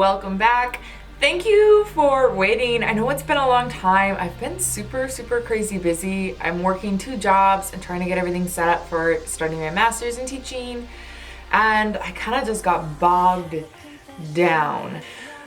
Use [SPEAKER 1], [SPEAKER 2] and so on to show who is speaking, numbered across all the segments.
[SPEAKER 1] welcome back. Thank you for waiting. I know it's been a long time. I've been super crazy busy. I'm working 2 jobs and trying to get everything set up for starting my master's in teaching, and I kind of just got bogged down.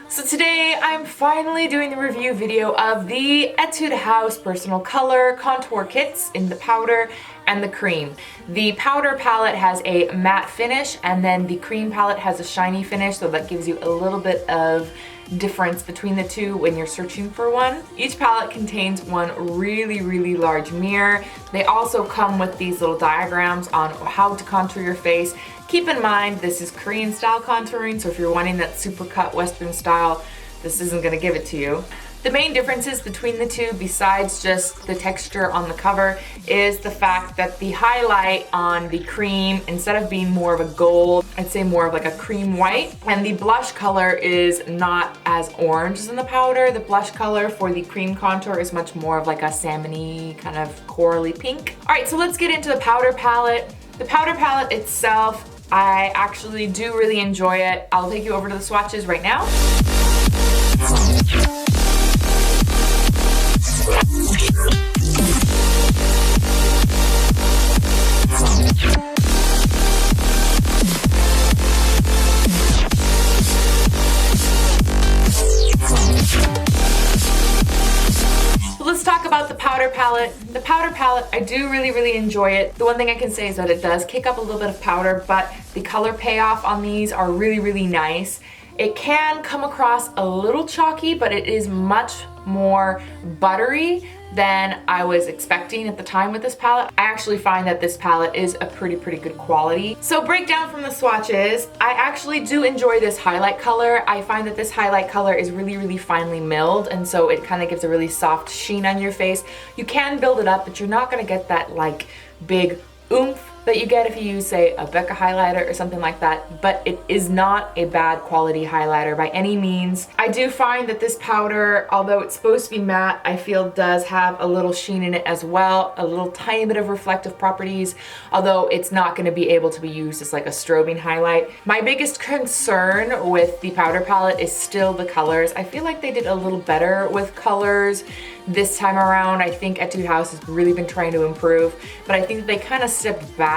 [SPEAKER 1] So today I'm finally doing the review video of the Etude House Personal Color Contour Kits in the powder and the cream. The powder palette has a matte finish, and then the cream palette has a shiny finish, so that gives you a little bit of difference between the two when you're searching for one. Each palette contains one really large mirror. They also come with these little diagrams on how to contour your face. Keep in mind, this is Korean style contouring, so if you're wanting that super cut Western style, this isn't gonna give it to you. The main differences between the two, besides just the texture on the cover, is the fact that the highlight on the cream, instead of being more of a gold, I'd say more of like a cream white, and the blush color is not as orange as in the powder. The blush color for the cream contour is much more of like a salmon-y, kind of corally pink. All right, so let's get into the powder palette. The powder palette itself, I actually do really enjoy it. I'll take you over to the swatches right now. Let's talk about the powder palette. The powder palette, I do really enjoy it. The one thing I can say is that it does kick up a little bit of powder, but the color payoff on these are really nice. It can come across a little chalky, but it is much more buttery than I was expecting at the time with this palette. I actually find that this palette is a pretty good quality. So breakdown from the swatches, I actually do enjoy this highlight color. I find that this highlight color is really finely milled, and so it kind of gives a really soft sheen on your face. You can build it up, but you're not gonna get that like big oomph that you get if you use, say, a Becca highlighter or something like that, but it is not a bad quality highlighter by any means. I do find that this powder, although it's supposed to be matte, I feel does have a little sheen in it as well, a little tiny bit of reflective properties, although it's not going to be able to be used as like a strobing highlight. My biggest concern with the powder palette is still the colors. I feel like they did a little better with colors this time around. I think Etude House has really been trying to improve, but I think they kind of stepped back.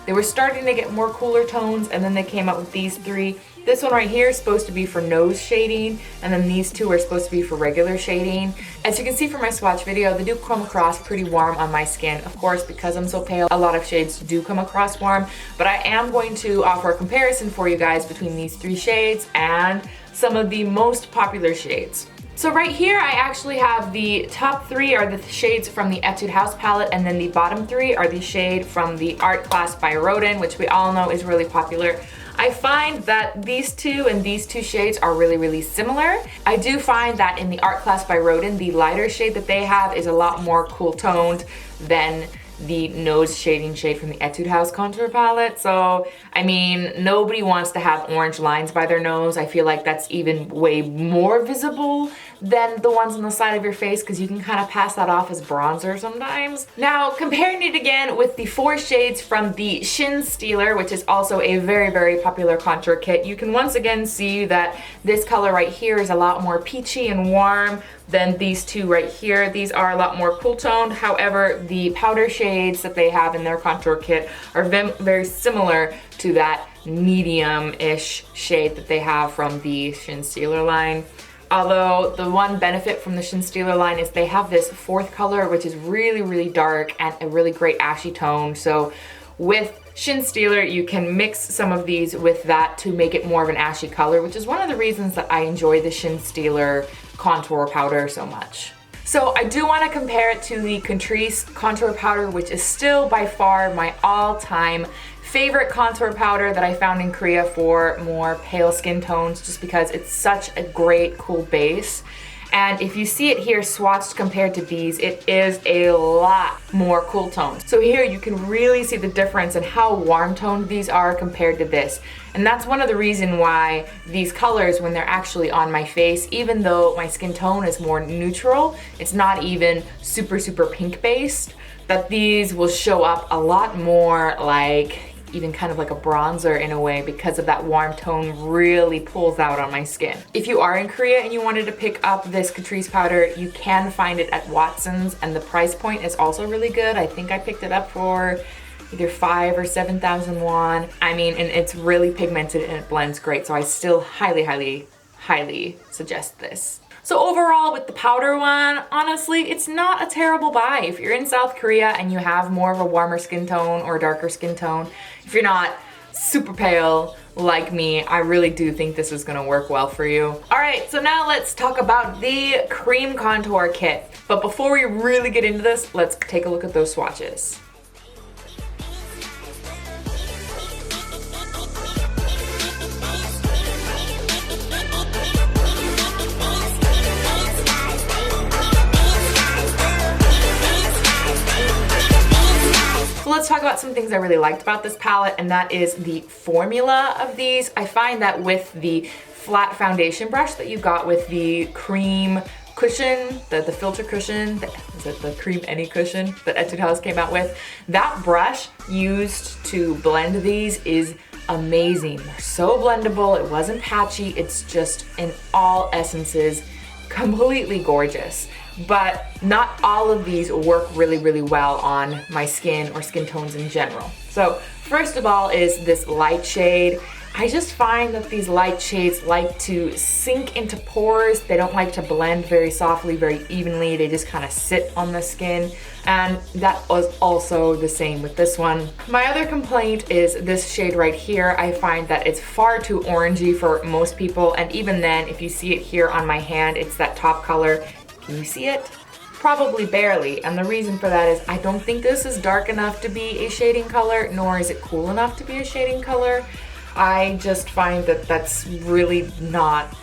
[SPEAKER 1] They were starting to get more cooler tones, and then they came up with these 3. This one right here is supposed to be for nose shading, and then these 2 are supposed to be for regular shading. As you can see from my swatch video, they do come across pretty warm on my skin. Of course, because I'm so pale, a lot of shades do come across warm, but I am going to offer a comparison for you guys between these 3 shades and some of the most popular shades. So right here, I actually have the top 3 are the shades from the Etude House palette, and then the bottom 3 are the shade from the Art Class by Rodin, which we all know is really popular. I find that these 2 and these 2 shades are really similar. I do find that in the Art Class by Rodin, the lighter shade that they have is a lot more cool toned than the nose shading shade from the Etude House contour palette. So, I mean, nobody wants to have orange lines by their nose. I feel like that's even way more visible than the ones on the side of your face, because you can kind of pass that off as bronzer sometimes. Now, comparing it again with the 4 shades from the Shin Stealer, which is also a very popular contour kit, you can once again see that this color right here is a lot more peachy and warm than these 2 right here. These are a lot more cool toned. However, the powder shades that they have in their contour kit are very similar to that medium-ish shade that they have from the Shin Stealer line. Although the one benefit from the Shin Stealer line is they have this 4th color, which is really dark and a really great ashy tone. So with Shin Stealer, you can mix some of these with that to make it more of an ashy color, which is one of the reasons that I enjoy the Shin Stealer contour powder so much. So I do want to compare it to the Catrice contour powder, which is still by far my all-time favorite contour powder that I found in Korea for more pale skin tones, just because it's such a great cool base. And if you see it here swatched compared to these, it is a lot more cool toned. So here you can really see the difference in how warm toned these are compared to this. And that's one of the reasons why these colors, when they're actually on my face, even though my skin tone is more neutral, it's not even super pink based, that these will show up a lot more like even kind of like a bronzer in a way because of that warm tone really pulls out on my skin. If you are in Korea and you wanted to pick up this Catrice powder, you can find it at Watson's, and the price point is also really good. I think I picked it up for either 5,000 or 7,000 won. I mean, and it's really pigmented and it blends great, so I still highly suggest this. So overall with the powder one, honestly, it's not a terrible buy. If you're in South Korea and you have more of a warmer skin tone or a darker skin tone, if you're not super pale like me, I really do think this is gonna work well for you. All right, so now let's talk about the cream contour kit. But before we really get into this, let's take a look at those swatches. Let's talk about some things I really liked about this palette, and that is the formula of these. I find that with the flat foundation brush that you got with the cream cushion, the filter cushion, is it the cream any cushion that Etude House came out with? That brush used to blend these is amazing. They're so blendable, it wasn't patchy, it's just in all essences completely gorgeous. But not all of these work really well on my skin or skin tones in general. So first of all is this light shade. I just find that these light shades like to sink into pores. They don't like to blend very softly, very evenly. They just kind of sit on the skin. And that was also the same with this one. My other complaint is this shade right here. I find that it's far too orangey for most people. And even then, if you see it here on my hand, it's that top color. Can you see it? Probably barely, and the reason for that is I don't think this is dark enough to be a shading color, nor is it cool enough to be a shading color. I just find that that's really not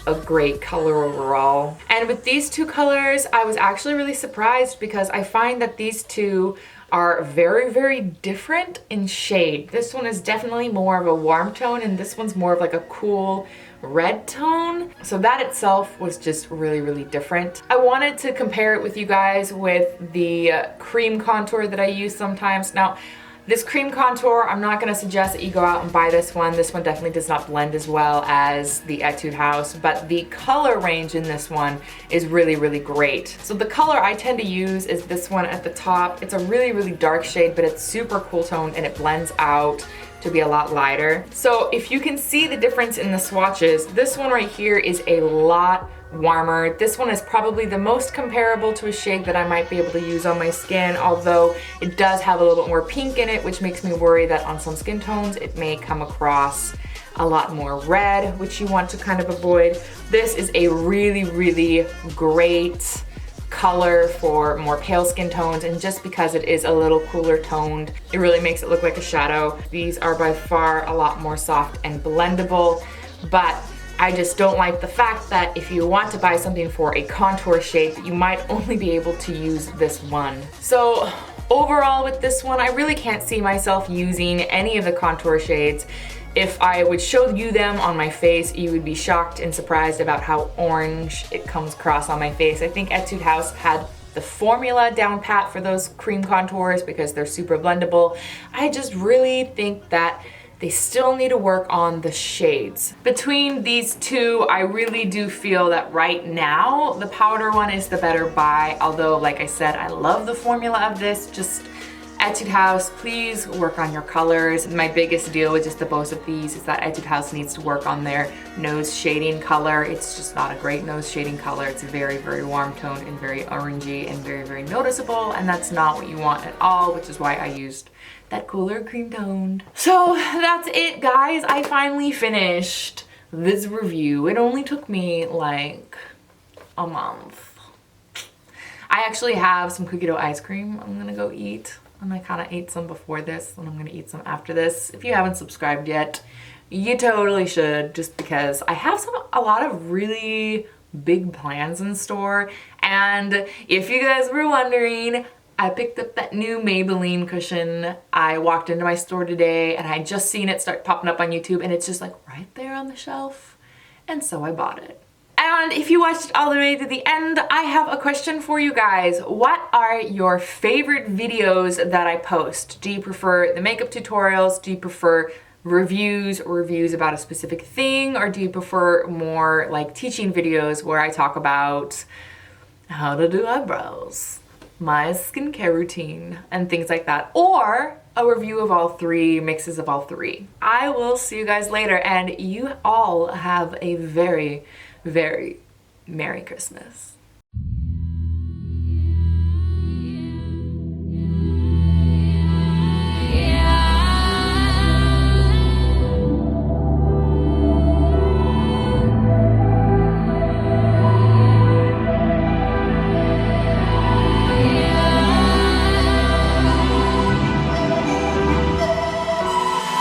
[SPEAKER 1] a great color overall. And with these two colors, I was actually really surprised because I find that these two are very different in shade. This one is definitely more of a warm tone, and this one's more of like a cool red tone. So that itself was just really different. I wanted to compare it with you guys with the cream contour that I use sometimes. Now, this cream contour, I'm not gonna suggest that you go out and buy this one. This one definitely does not blend as well as the Etude House, but the color range in this one is really great. So the color I tend to use is this one at the top. It's a really dark shade, but it's super cool toned and it blends out to be a lot lighter. So if you can see the difference in the swatches, this one right here is a lot warmer. This one is probably the most comparable to a shade that I might be able to use on my skin, although it does have a little bit more pink in it, which makes me worry that on some skin tones it may come across a lot more red, which you want to kind of avoid. This is a really great color for more pale skin tones, and just because it is a little cooler toned, it really makes it look like a shadow. These are by far a lot more soft and blendable, but I just don't like the fact that if you want to buy something for a contour shade, you might only be able to use this one. So overall with this one, I really can't see myself using any of the contour shades. If I would show you them on my face, you would be shocked and surprised about how orange it comes across on my face. I think Etude House had the formula down pat for those cream contours because they're super blendable. I just really think that they still need to work on the shades. Between these two, I really do feel that right now, the powder one is the better buy. Although, like I said, I love the formula of this. Just Etude House, please work on your colors. My biggest deal with just the both of these is that Etude House needs to work on their nose shading color. It's just not a great nose shading color. It's very warm toned and very orangey and very noticeable, and that's not what you want at all, which is why I used that cooler cream toned. So that's it, guys. I finally finished this review. It only took me like a month. I actually have some cookie dough ice cream I'm gonna go eat. And I kind of ate some before this, and I'm gonna eat some after this. If you haven't subscribed yet, you totally should, just because I have a lot of really big plans in store. And if you guys were wondering, I picked up that new Maybelline cushion. I walked into my store today and I had just seen it start popping up on YouTube, and it's just like right there on the shelf. And so I bought it. And if you watched it all the way to the end, I have a question for you guys. What are your favorite videos that I post? Do you prefer the makeup tutorials? Do you prefer reviews or reviews about a specific thing? Or do you prefer more like teaching videos where I talk about how to do eyebrows, my skincare routine, and things like that? Or a review of all three, mixes of all three. I will see you guys later, and you all have a very, very Merry Christmas.